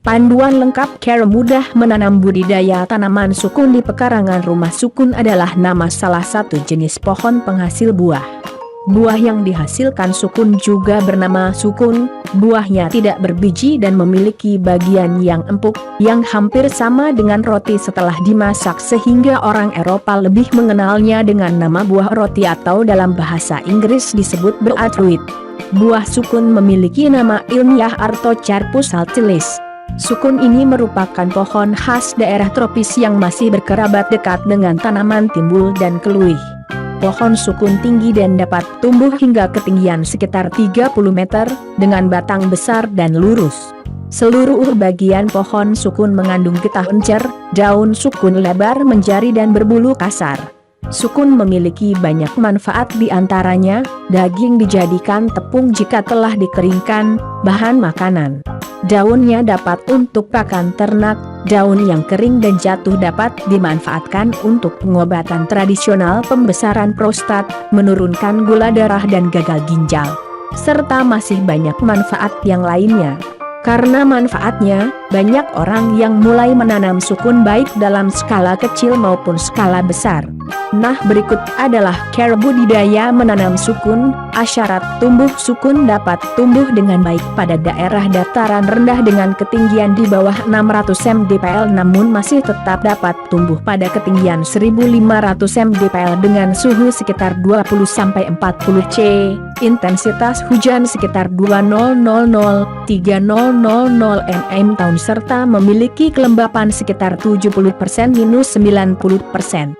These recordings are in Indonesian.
Panduan lengkap cara mudah menanam budidaya tanaman sukun di pekarangan rumah. Sukun adalah nama salah satu jenis pohon penghasil buah. Buah yang dihasilkan sukun juga bernama sukun. Buahnya tidak berbiji dan memiliki bagian yang empuk, yang hampir sama dengan roti setelah dimasak, sehingga orang Eropa lebih mengenalnya dengan nama buah roti atau dalam bahasa Inggris disebut beetroot. Buah sukun memiliki nama ilmiah Artocarpus altilis. Sukun ini merupakan pohon khas daerah tropis yang masih berkerabat dekat dengan tanaman timbul dan keluih. Pohon sukun tinggi dan dapat tumbuh hingga ketinggian sekitar 30 meter, dengan batang besar dan lurus. Seluruh bagian pohon sukun mengandung getah encer, daun sukun lebar menjari dan berbulu kasar. Sukun memiliki banyak manfaat, di antaranya, daging dijadikan tepung jika telah dikeringkan, bahan makanan. Daunnya dapat untuk pakan ternak, daun yang kering dan jatuh dapat dimanfaatkan untuk pengobatan tradisional, pembesaran prostat, menurunkan gula darah dan gagal ginjal, serta masih banyak manfaat yang lainnya. Karena manfaatnya, banyak orang yang mulai menanam sukun baik dalam skala kecil maupun skala besar. Nah, berikut adalah cara budidaya menanam sukun. Syarat tumbuh sukun dapat tumbuh dengan baik pada daerah dataran rendah dengan ketinggian di bawah 600 mdpl, namun masih tetap dapat tumbuh pada ketinggian 1500 mdpl dengan suhu sekitar 20-40 C, intensitas hujan sekitar 2000-3000 mm tahun, serta memiliki kelembapan sekitar 70%-90%.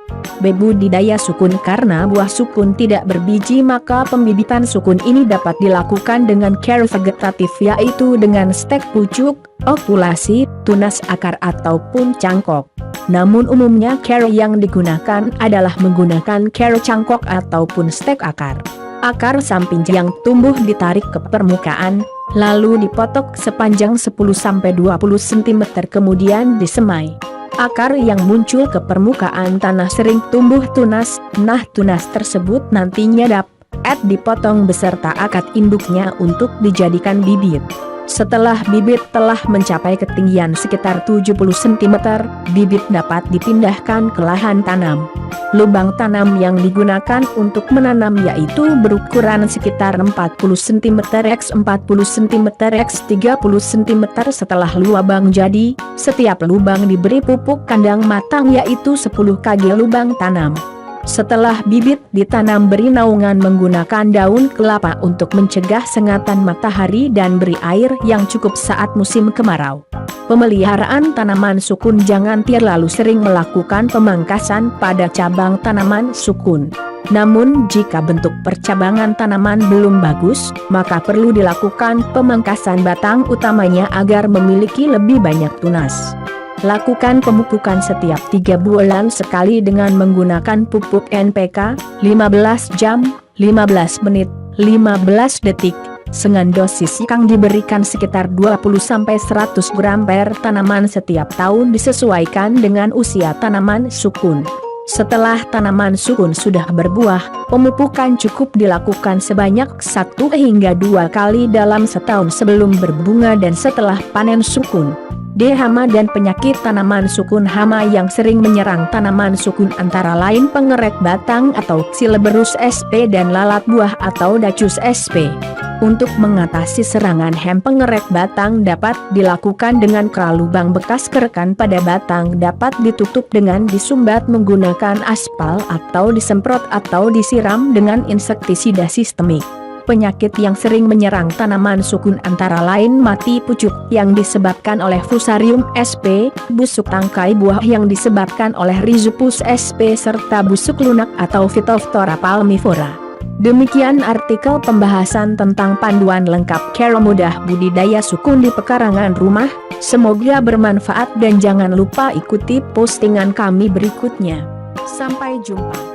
Budidaya sukun. Karena buah sukun tidak berbiji, maka pembibitan sukun ini dapat dilakukan dengan cara vegetatif, yaitu dengan stek pucuk, okulasi, tunas akar ataupun cangkok. Namun umumnya cara yang digunakan adalah menggunakan cara cangkok ataupun stek akar. Akar samping yang tumbuh ditarik ke permukaan, lalu dipotok sepanjang 10-20 cm, kemudian disemai. Akar yang muncul ke permukaan tanah sering tumbuh tunas. Nah, tunas tersebut nantinya dapat dipotong beserta akar induknya untuk dijadikan bibit. Setelah bibit telah mencapai ketinggian sekitar 70 cm, bibit dapat dipindahkan ke lahan tanam. Lubang tanam yang digunakan untuk menanam yaitu berukuran sekitar 40 cm x 40 cm x 30 cm. Setelah lubang jadi, setiap lubang diberi pupuk kandang matang yaitu 10 kg lubang tanam. Setelah bibit ditanam, beri naungan menggunakan daun kelapa untuk mencegah sengatan matahari dan beri air yang cukup saat musim kemarau. Pemeliharaan tanaman sukun. Jangan terlalu sering melakukan pemangkasan pada cabang tanaman sukun. Namun jika bentuk percabangan tanaman belum bagus, maka perlu dilakukan pemangkasan batang utamanya agar memiliki lebih banyak tunas. Lakukan pemupukan setiap 3 bulan sekali dengan menggunakan pupuk NPK, 15 jam, 15 menit, 15 detik, dengan dosis yang diberikan sekitar 20-100 gram per tanaman setiap tahun, disesuaikan dengan usia tanaman sukun. Setelah tanaman sukun sudah berbuah, pemupukan cukup dilakukan sebanyak 1 hingga 2 kali dalam setahun sebelum berbunga dan setelah panen sukun. Hama dan penyakit tanaman sukun. Hama yang sering menyerang tanaman sukun antara lain pengerek batang atau Xylberus sp dan lalat buah atau Dacus sp. Untuk mengatasi serangan pengerek batang dapat dilakukan dengan keral lubang bekas kerekan pada batang dapat ditutup dengan disumbat menggunakan aspal atau disemprot atau disiram dengan insektisida sistemik. Penyakit yang sering menyerang tanaman sukun antara lain mati pucuk yang disebabkan oleh Fusarium sp, busuk tangkai buah yang disebabkan oleh Rhizopus sp, serta busuk lunak atau Phytophthora palmivora. Demikian artikel pembahasan tentang panduan lengkap cara mudah budidaya sukun di pekarangan rumah. Semoga bermanfaat dan jangan lupa ikuti postingan kami berikutnya. Sampai jumpa.